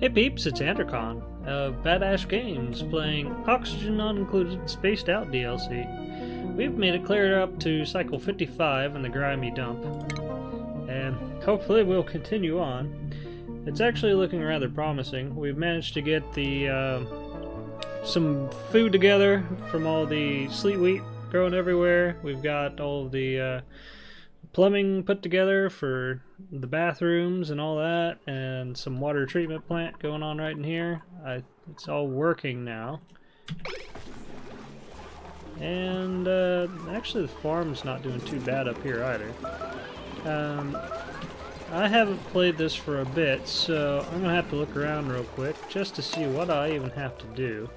Hey peeps, it's Andercon of Badass Games playing Oxygen Not Included Spaced Out DLC. We've made it clear up to cycle 55 in the grimy dump, and hopefully we'll continue on. It's actually looking rather promising. We've managed to get the some food together from all the sleet wheat growing everywhere. We've got all of the plumbing put together for the bathrooms and all that, and some water treatment plant going on right in here. It's all working now. And actually the farm's not doing too bad up here either. I haven't played this for a bit, so I'm gonna have to look around real quick just to see what I even have to do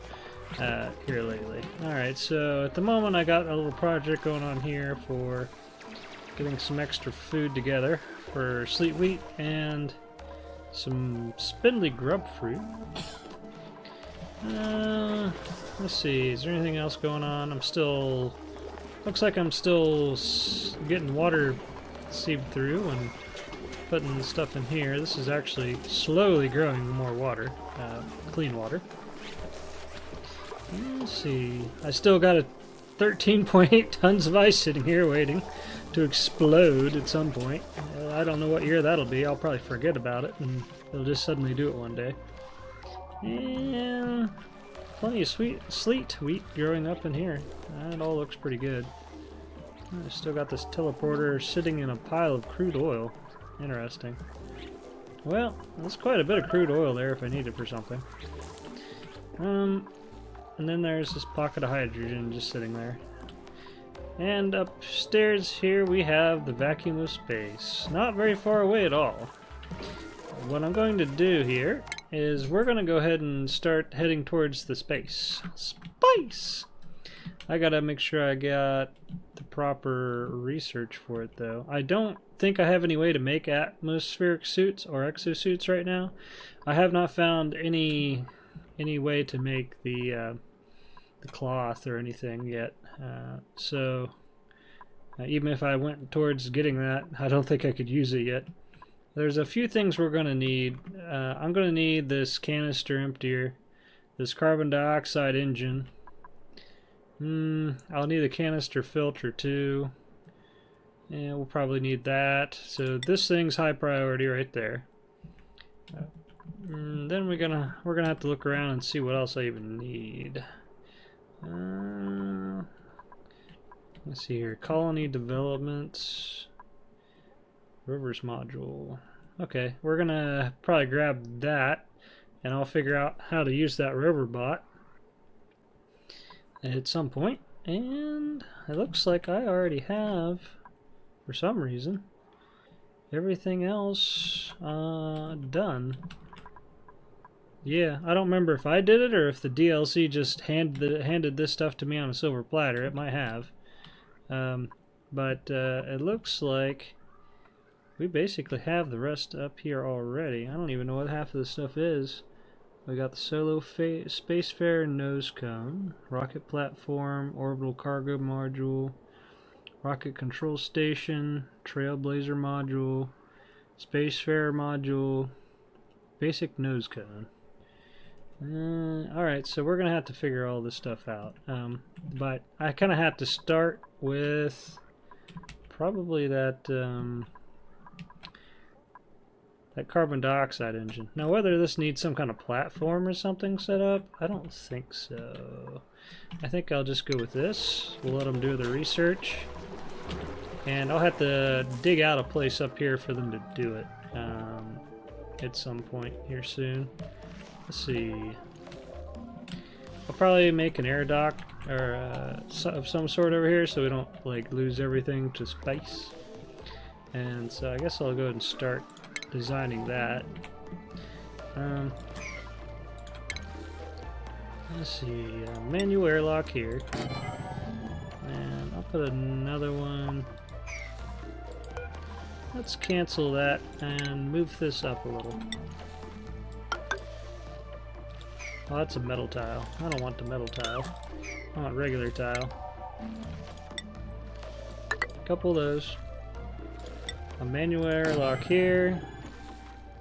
here lately. Alright, so at the moment I got a little project going on here for getting some extra food together for sleet wheat and some spindly grub fruit. Let's see, is there anything else going on? Looks like I'm still getting water sieved through and putting the stuff in here. This is actually slowly growing more water, clean water. Let's see, I still got a 13.8 tons of ice sitting here waiting to explode at some point. I don't know what year that'll be. I'll probably forget about it and it'll just suddenly do it one day. And plenty of sleet wheat growing up in here. That all looks pretty good. I still got this teleporter sitting in a pile of crude oil. Interesting. Well, that's quite a bit of crude oil there if I need it for something. And then there's this pocket of hydrogen just sitting there. And upstairs here we have the vacuum of space. Not very far away at all. What I'm going to do here is we're going to go ahead and start heading towards the space. Space! I gotta make sure I got the proper research for it though. I don't think I have any way to make atmospheric suits or exosuits right now. I have not found any way to make the cloth or anything yet. So even if I went towards getting that, I don't think I could use it yet. There's a few things we're going to need. I'm going to need this canister emptier, this carbon dioxide engine. I'll need a canister filter too. And we'll probably need that. So this thing's high priority right there. Then we're gonna have to look around and see what else I even need. Let's see here. Colony development. Rivers module. Okay, we're gonna probably grab that, and I'll figure out how to use that rover bot at some point. And it looks like I already have, for some reason, everything else done. Yeah, I don't remember if I did it or if the DLC just handed this stuff to me on a silver platter. It might have. But it looks like we basically have the rest up here already. I don't even know what half of this stuff is. We got the Solo Spacefarer nose cone, rocket platform, orbital cargo module, rocket control station, Trailblazer module, Spacefarer module, basic nose cone. Alright, so we're going to have to figure all this stuff out. But I kind of have to start with probably that carbon dioxide engine. Now whether this needs some kind of platform or something set up, I don't think so. I think I'll just go with this. We'll let them do the research. And I'll have to dig out a place up here for them to do it at some point here soon. Let's see. I'll probably make an air dock or of some sort over here so we don't like lose everything to space. And so I guess I'll go ahead and start designing that. Let's see. Manual airlock here. And I'll put another one. Let's cancel that and move this up a little. Oh, that's a metal tile. I don't want the metal tile. I want regular tile. A couple of those. A manual airlock here.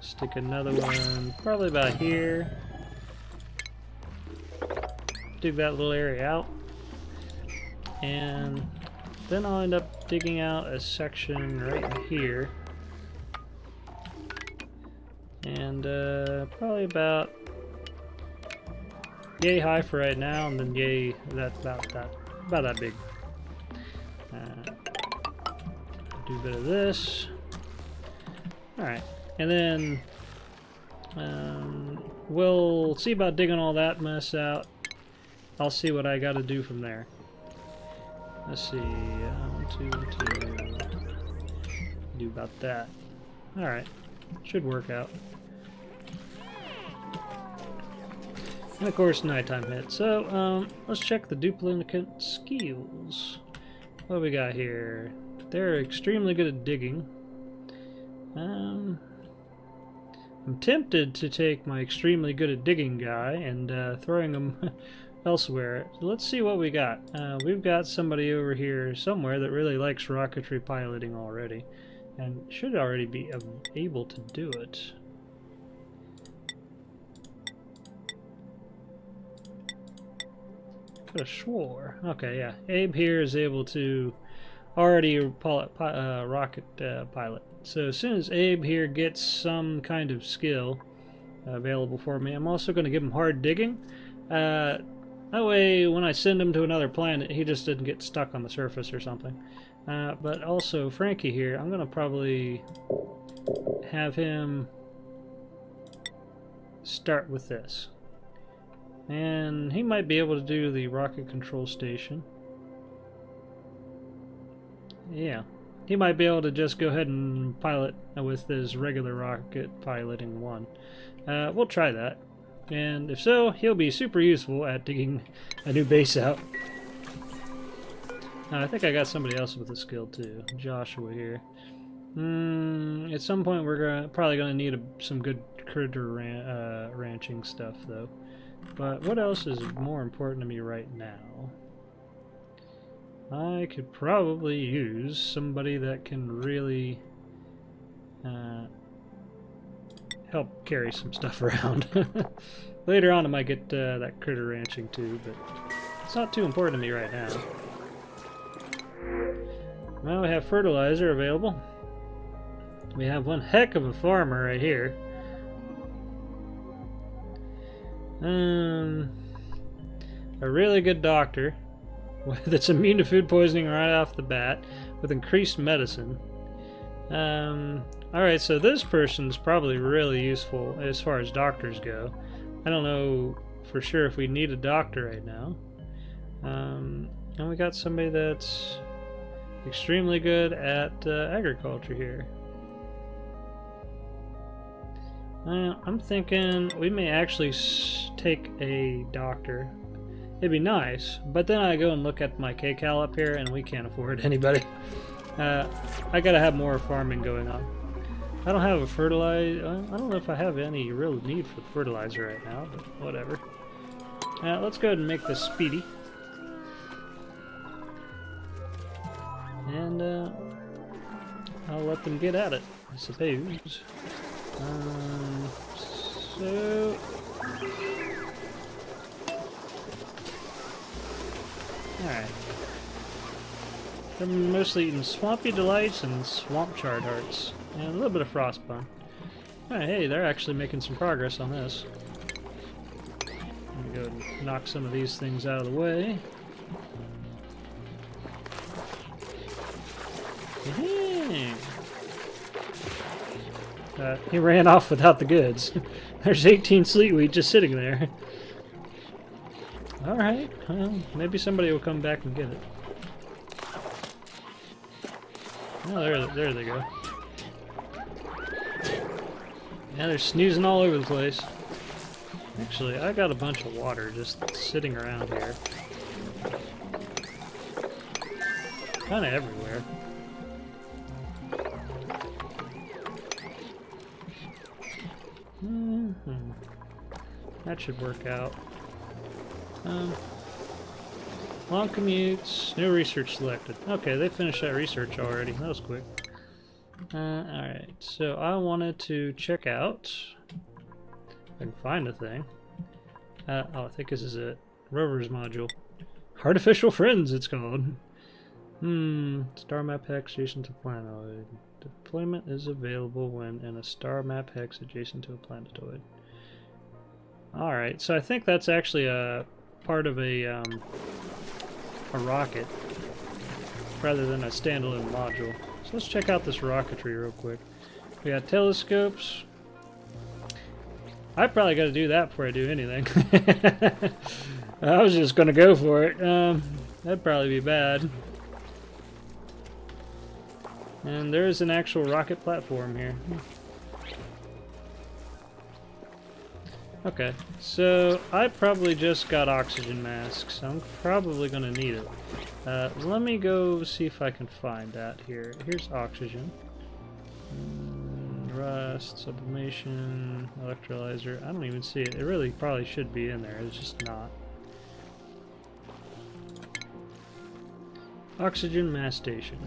Stick another one probably about here. Dig that little area out. And then I'll end up digging out a section right here. And probably about yay high for right now, and then yay about that big. Do a bit of this. All right, and then we'll see about digging all that mess out. I'll see what I got to do from there. Let's see, 1, 2, 2. Do about that. All right, should work out. And of course, nighttime hit. So let's check the duplicate skills. What do we got here? They're extremely good at digging. I'm tempted to take my extremely good at digging guy and throwing him elsewhere. So let's see what we got. We've got somebody over here somewhere that really likes rocketry piloting already, and should already be able to do it. Could have swore. Okay, yeah. Abe here is able to already rocket pilot. So as soon as Abe here gets some kind of skill available for me, I'm also going to give him hard digging. That way, when I send him to another planet, he just didn't get stuck on the surface or something. But also, Frankie here, I'm going to probably have him start with this. And he might be able to do the rocket control station. Yeah. He might be able to just go ahead and pilot with his regular rocket piloting one. We'll try that. And if so, he'll be super useful at digging a new base out. I think I got somebody else with a skill too. Joshua here. At some point we're probably going to need some good critter ranching stuff though. But what else is more important to me right now? I could probably use somebody that can really help carry some stuff around. Later on I might get that critter ranching too, but it's not too important to me right now. Well, we have fertilizer available. We have one heck of a farmer right here. A really good doctor that's immune to food poisoning right off the bat with increased medicine. Alright, so this person's probably really useful as far as doctors go. I don't know for sure if we need a doctor right now. And we got somebody that's extremely good at agriculture here. I'm thinking we may actually take a doctor. It'd be nice, but then I go and look at my kcal up here and we can't afford anybody. I gotta have more farming going on. I don't have a fertilizer. I don't know if I have any real need for fertilizer right now, but whatever. Let's go ahead and make this speedy. And I'll let them get at it, I suppose. So alright. They're mostly eating Swampy Delights and Swamp Chard Hearts. And a little bit of Frostbun. Alright, hey, they're actually making some progress on this. Let me go and knock some of these things out of the way. He ran off without the goods. There's 18 sleet wheat just sitting there. Alright, well, maybe somebody will come back and get it. Oh, there they go. Yeah, they're snoozing all over the place. Actually, I got a bunch of water just sitting around here. Kinda everywhere. That should work out. Long commutes, new research selected. Okay, they finished that research already. That was quick. Alright, so I wanted to check out if I can find a thing. Oh, I think this is it. Rovers module. Artificial Friends, it's called. Star map hex adjacent to planetoid. Deployment is available when in a star map hex adjacent to a planetoid. Alright, so I think that's actually a part of a rocket rather than a standalone module. So let's check out this rocketry real quick. We got telescopes. I probably got to do that before I do anything. I was just going to go for it. That'd probably be bad. And there's an actual rocket platform here. Okay, so I probably just got oxygen masks. So I'm probably going to need it. Let me go see if I can find that here. Here's oxygen. Rust, sublimation, electrolyzer. I don't even see it. It really probably should be in there. It's just not. Oxygen mass station.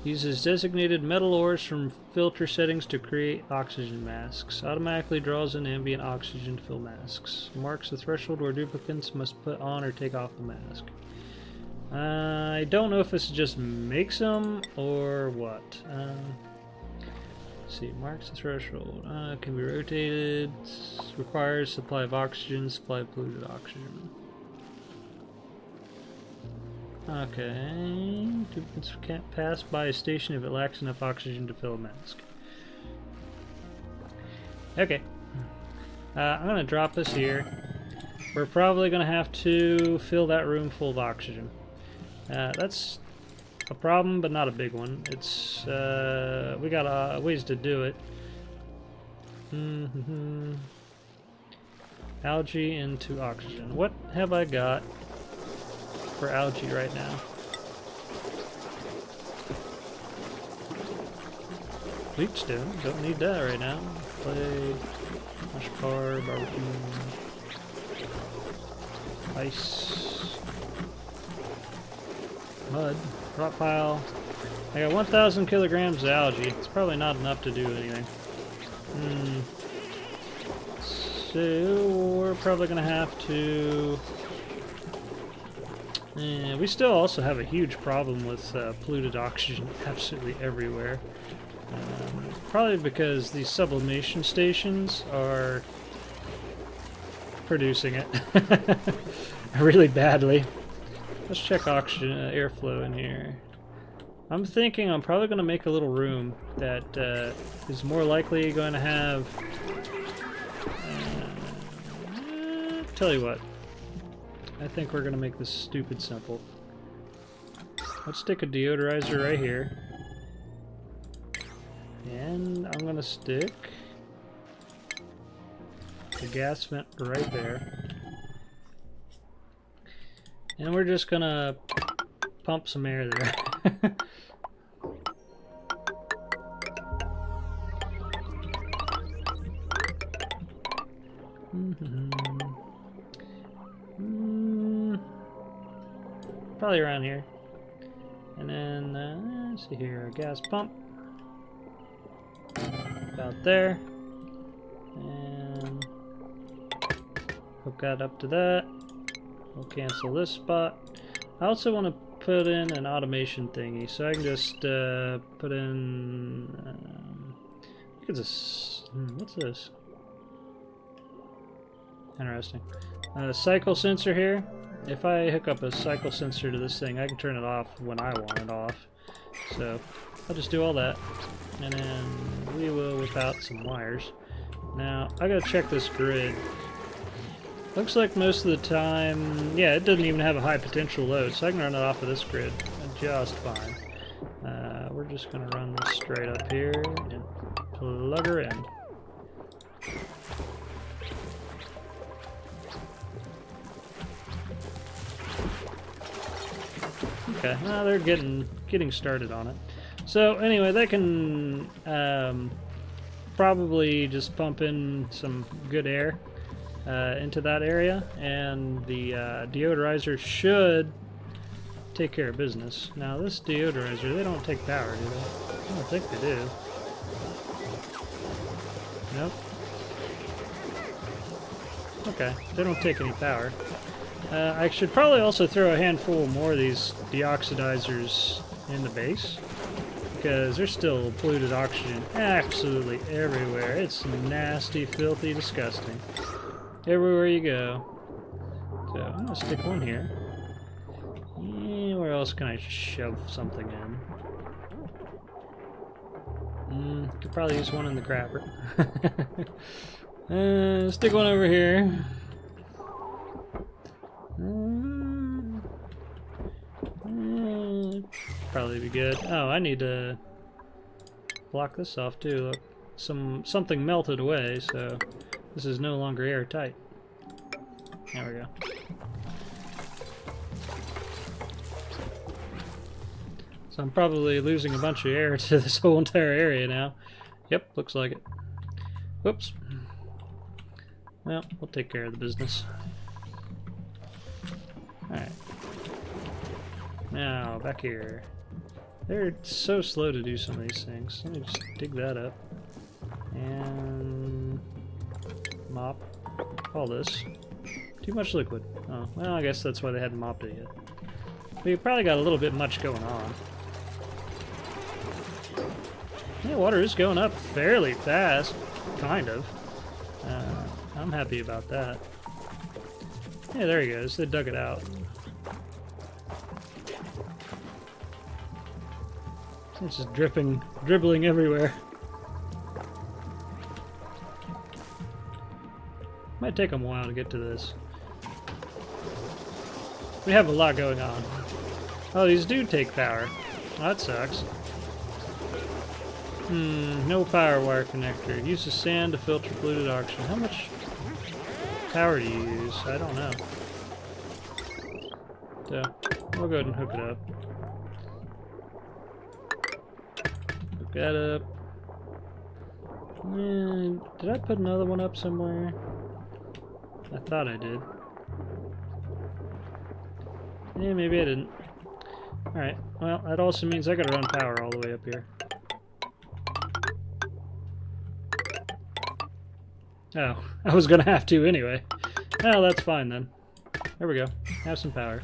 Uses designated metal ores from filter settings to create oxygen masks. Automatically draws in ambient oxygen to fill masks. Marks the threshold where duplicants must put on or take off the mask. I don't know if this just makes them or what. Let's see, marks the threshold. Can be rotated. Requires supply of oxygen. Supply of polluted oxygen. Okay. Duplicants can't pass by a station if it lacks enough oxygen to fill a mask. Okay. I'm gonna drop this here. We're probably gonna have to fill that room full of oxygen. That's a problem, but not a big one. It's we got ways to do it. Algae into oxygen. What have I got for algae right now? Leechstone. Don't need that right now. Clay, mush car, barbecue, ice. Mud, rock pile. I got 1,000 kilograms of algae. It's probably not enough to do anything. So we're probably gonna have to. We still also have a huge problem with polluted oxygen absolutely everywhere. Probably because these sublimation stations are producing it really badly. Let's check oxygen airflow in here. I'm thinking I'm probably going to make a little room that is more likely going to have... tell you what. I think we're going to make this stupid simple. Let's stick a deodorizer right here. And I'm going to stick the gas vent right there. And we're just gonna pump some air there. Probably around here. And then, let's see here, a gas pump. About there. And hook that up to that. We'll cancel this spot. I also want to put in an automation thingy, so I can just put in. Look at this. What's this? Interesting. Cycle sensor here. If I hook up a cycle sensor to this thing, I can turn it off when I want it off. So I'll just do all that, and then we will whip out some wires. Now I gotta check this grid. Looks like most of the time, yeah, it doesn't even have a high potential load, so I can run it off of this grid just fine. We're just going to run this straight up here and plug her in. Okay, now they're getting started on it. So anyway, they can probably just pump in some good air into that area, and the deodorizer should take care of business. Now this deodorizer, they don't take power, do they? don't think they do. Nope. Okay, they don't take any power. I should probably also throw a handful more of these deoxidizers in the base, because there's still polluted oxygen absolutely everywhere. It's nasty, filthy, disgusting. Everywhere you go. So I'm gonna stick one here. Where else can I shove something in? Could probably use one in the crapper. Stick one over here. Probably be good. Oh, I need to block this off too. Look, something melted away, so this is no longer airtight. There we go. So I'm probably losing a bunch of air to this whole entire area now. Yep, looks like it. Whoops. Well, we'll take care of the business. Alright. Now, back here. They're so slow to do some of these things. Let me just dig that up. And mop all this. Too much liquid. Oh, well, I guess that's why they hadn't mopped it yet. We probably got a little bit much going on. Yeah, water is going up fairly fast, kind of. I'm happy about that. Yeah, there he goes. They dug it out. It's just dribbling everywhere. Might take them a while to get to this. We have a lot going on. Oh, these do take power. Well, that sucks. No power wire connector. Uses sand to filter polluted oxygen. How much power do you use? I don't know. So, we'll go ahead and hook it up. Hook that up. Did I put another one up somewhere? I thought I did. Yeah, maybe I didn't. Alright, well, that also means I gotta run power all the way up here. Oh, I was gonna have to anyway. Well, that's fine then. There we go. Have some power.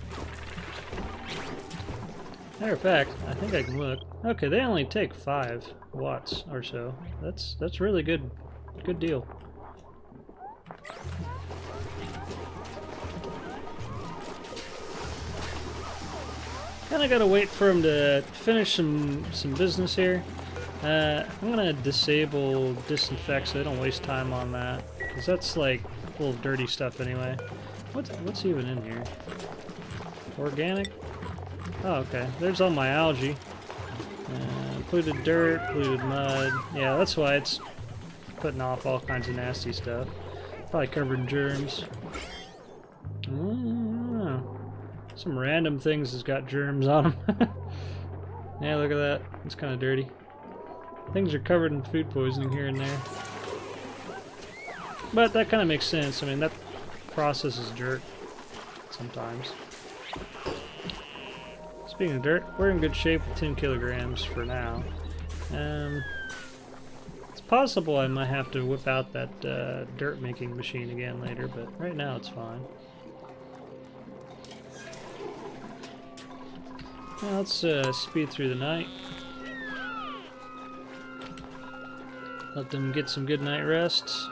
Matter of fact, I think I can look. Okay, they only take 5 watts or so. That's really good. Good deal. Kinda gotta wait for him to finish some business here. I'm gonna disable disinfect so I don't waste time on that, because that's like full of dirty stuff anyway. What's even in here? Organic? Oh, okay. There's all my algae. Polluted dirt, polluted mud. Yeah, that's why it's putting off all kinds of nasty stuff. Probably covered in germs. Some random things has got germs on them. Yeah, look at that. It's kind of dirty. Things are covered in food poisoning here and there. But that kind of makes sense. I mean, that processes dirt sometimes. Speaking of dirt, we're in good shape with 10 kilograms for now. It's possible I might have to whip out that dirt making machine again later, but right now it's fine. Now let's speed through the night. Let them get some good night rests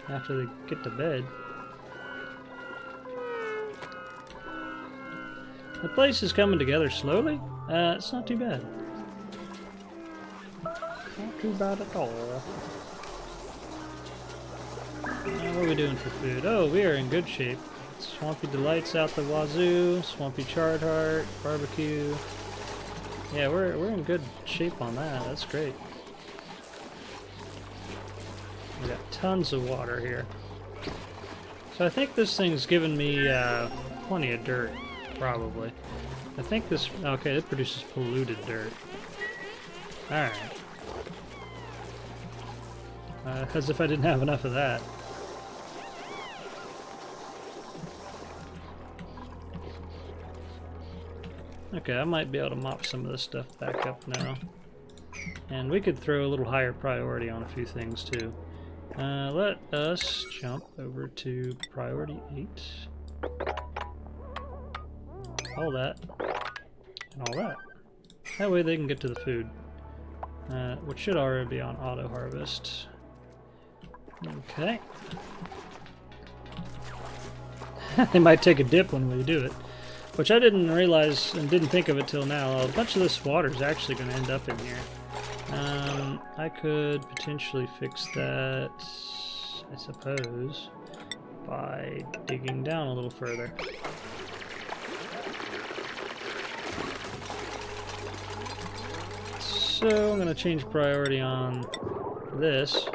after they get to bed. The place is coming together slowly. It's not too bad. Not too bad at all. What are we doing for food? Oh, we are in good shape. Swampy Delights out the wazoo. Swampy Charred Heart. Barbecue. Yeah, we're in good shape on that. That's great. We got tons of water here. So I think this thing's giving me plenty of dirt, probably. I think this... Okay, it produces polluted dirt. Alright. As if I didn't have enough of that. Okay, I might be able to mop some of this stuff back up now. And we could throw a little higher priority on a few things too. Let us jump over to priority 8. All that. And all that. That way they can get to the food. Which should already be on auto harvest. Okay. They might take a dip when we do it. Which I didn't realize and didn't think of it till now. A bunch of this water is actually going to end up in here. I could potentially fix that, I suppose, by digging down a little further. So I'm going to change priority on this.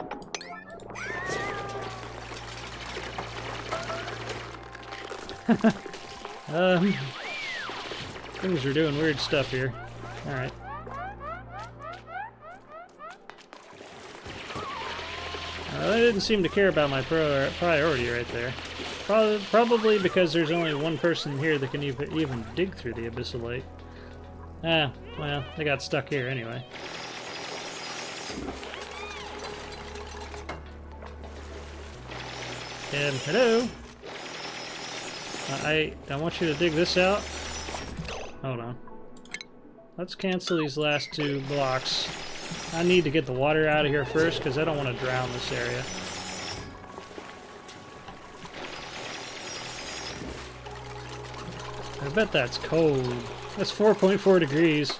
Things are doing weird stuff here. Alright. They didn't seem to care about my priority right there. Probably because there's only one person here that can even dig through the Abyssalite. Ah, well, they got stuck here anyway. And hello! I want you to dig this out. Hold on. Let's cancel these last 2 blocks. I need to get the water out of here first because I don't want to drown this area. I bet that's cold. That's 4.4 degrees.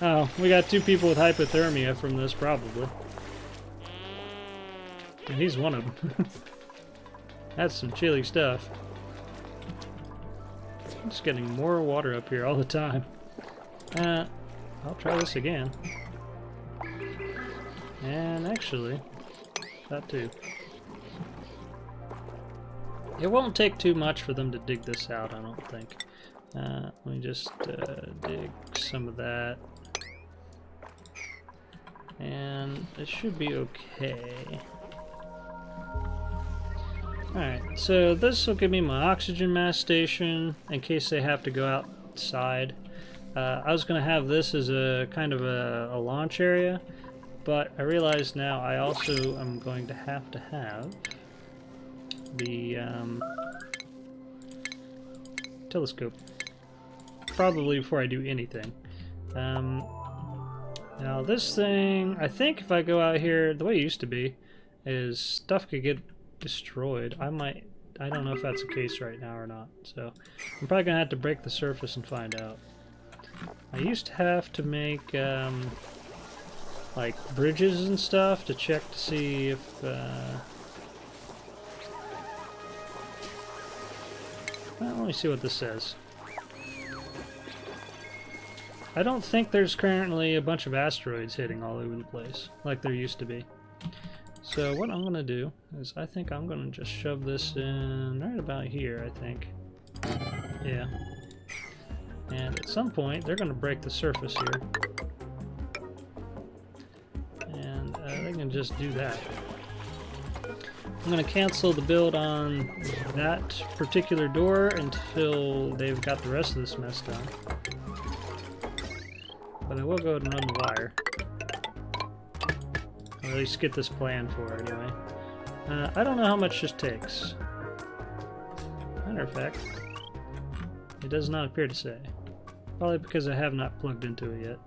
Oh, we got 2 people with hypothermia from this probably. And he's one of them. That's some chilly stuff. I'm just getting more water up here all the time. I'll try this again. And actually, that too. It won't take too much for them to dig this out, I don't think. Let me just dig some of that. And it should be okay. Alright, so this will give me my oxygen mass station in case they have to go outside. I was going to have this as a kind of a launch area, but I realize now I also am going to have the telescope. Probably before I do anything. Now this thing, I think if I go out here, the way it used to be, is stuff could get destroyed. I don't know if that's the case right now or not, so I'm probably gonna have to break the surface and find out. I used to have to make like bridges and stuff to check to see if well, let me see what this says. I don't think there's currently a bunch of asteroids hitting all over the place like there used to be. So what I'm gonna do is I think I'm gonna just shove this in right about here, I think. Yeah. And at some point they're gonna break the surface here. And they can just do that. I'm gonna cancel the build on that particular door until they've got the rest of this mess done. But I will go ahead and run the wire. Or at least get this plan for it anyway. I don't know how much this takes. Matter of fact, it does not appear to say. Probably because I have not plugged into it yet.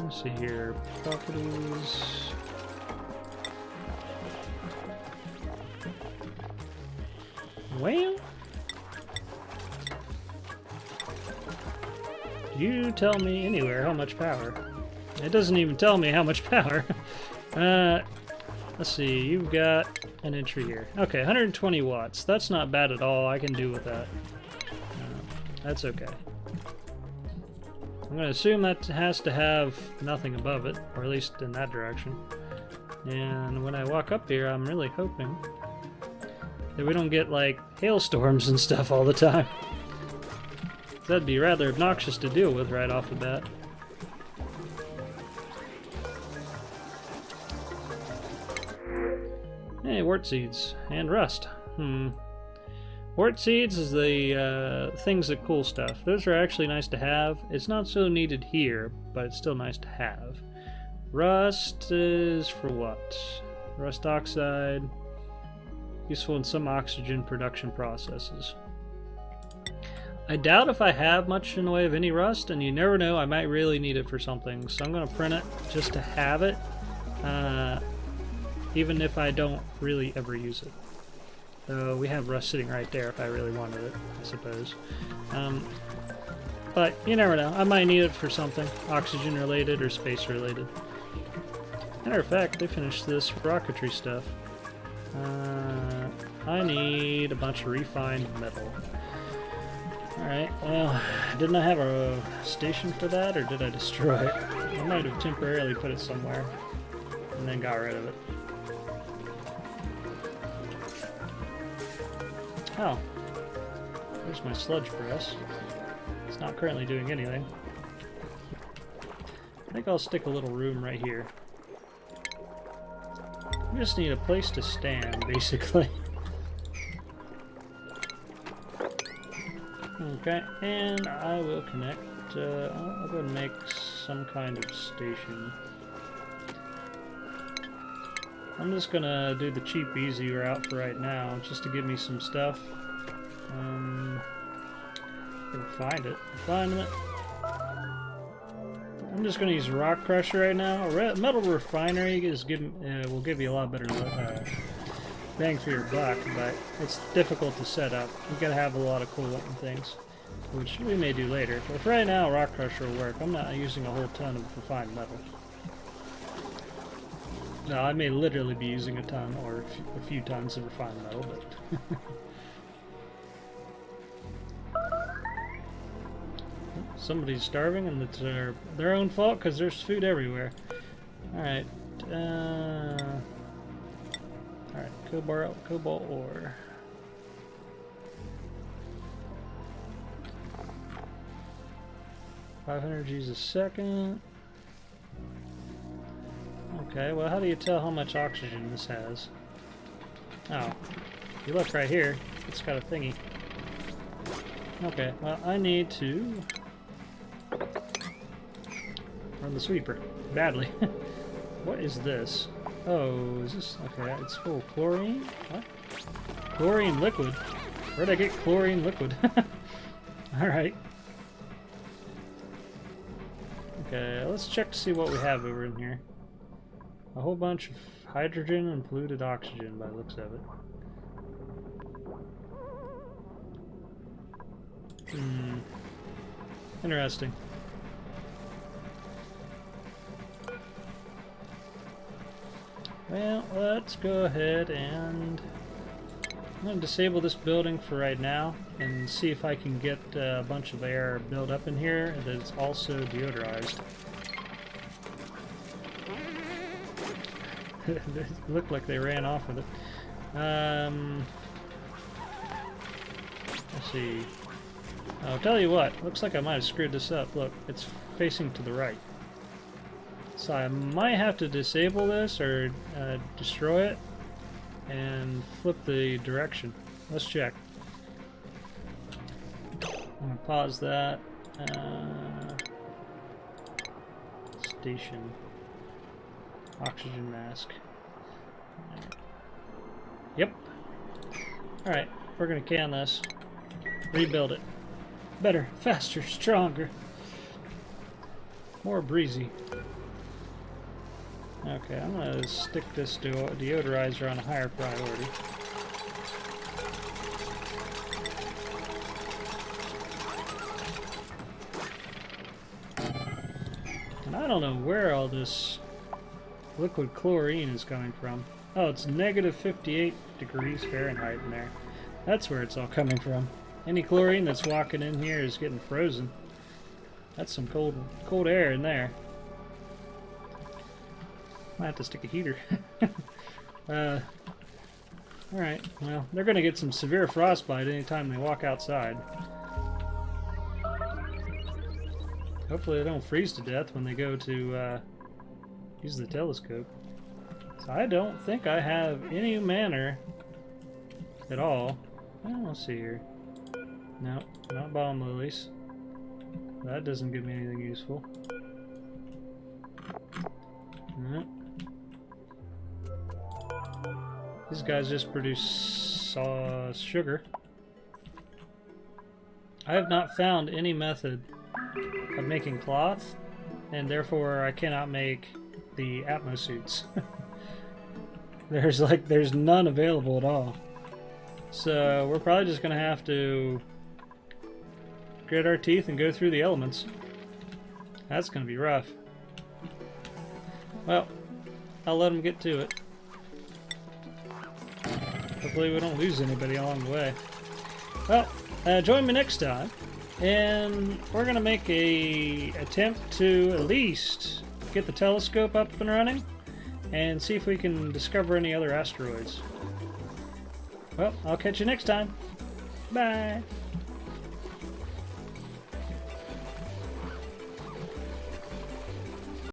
Let's see here. Properties. Well, you tell me anywhere how much power. It doesn't even tell me how much power. Let's see, you've got an entry here. Okay, 120 watts. That's not bad at all. I can do with that. That's okay. I'm going to assume that has to have nothing above it, or at least in that direction. And when I walk up here, I'm really hoping that we don't get, like, hailstorms and stuff all the time. That'd be rather obnoxious to deal with right off the bat. Hey, wart seeds. And rust. Wart seeds is the things that cool stuff. Those are actually nice to have. It's not so needed here, but it's still nice to have. Rust is for what? Rust oxide. Useful in some oxygen production processes. I doubt if I have much in the way of any rust, and you never know, I might really need it for something. So I'm going to print it just to have it, even if I don't really ever use it. So we have rust sitting right there if I really wanted it, I suppose. But you never know. I might need it for something. Oxygen related or space related. Matter of fact, they finished this rocketry stuff. I need a bunch of refined metal. Alright, well, didn't I have a station for that, or did I destroy it? I might have temporarily put it somewhere and then got rid of it. Oh, there's my sludge press. It's not currently doing anything. I think I'll stick a little room right here. We just need a place to stand, basically. Okay, and I will connect, I'll go and make some kind of station. I'm just gonna do the cheap, easy route for right now, just to give me some stuff. Find it. Find it. I'm just gonna use rock crusher right now. Metal refinery is will give you a lot better bang for your buck, but it's difficult to set up. You gotta have a lot of cool looking things, which we may do later. But for right now, rock crusher will work. I'm not using a whole ton of refined metal. No, I may literally be using a ton or a few tons of refined metal, but somebody's starving, and it's their own fault because there's food everywhere. All right, cobalt ore. $500 G's a second. Okay, well, how do you tell how much oxygen this has? Oh, you look right here, it's got a thingy. Okay, well, I need to run the sweeper badly. What is this? Oh, is this... okay, it's full of chlorine? What? Chlorine liquid? Where'd I get chlorine liquid? Alright. Okay, let's check to see what we have over in here. A whole bunch of hydrogen and polluted oxygen by the looks of it. Interesting. Well, let's go ahead and I'm going to disable this building for right now and see if I can get a bunch of air built up in here that's also deodorized. It looked like they ran off with it. Let's see. I'll tell you what, looks like I might have screwed this up. Look, it's facing to the right. So I might have to disable this or destroy it and flip the direction. Let's check. I'm going to pause that. Station. Oxygen mask. Yep. Alright, we're going to can this. Rebuild it. Better, faster, stronger. More breezy. Okay, I'm going to stick this deodorizer on a higher priority. And I don't know where all this liquid chlorine is coming from. Oh, it's negative 58 degrees Fahrenheit in there. That's where it's all coming from. Any chlorine that's walking in here is getting frozen. That's some cold air in there. Might have to stick a heater. Alright, well, they're going to get some severe frostbite anytime they walk outside. Hopefully they don't freeze to death when they go to use the telescope. So I don't think I have any manner at all Oh, let's see here. No, not bomb lilies. That doesn't give me anything useful. No. These guys just produce sugar. I have not found any method of making cloth, and therefore I cannot make the Atmo suits. There's none available at all. So we're probably just gonna have to grit our teeth and go through the elements. That's gonna be rough. Well, I'll let them get to it. Hopefully we don't lose anybody along the way. Well, join me next time, and we're gonna make a attempt to at least get the telescope up and running and see if we can discover any other asteroids. Well, I'll catch you next time. Bye!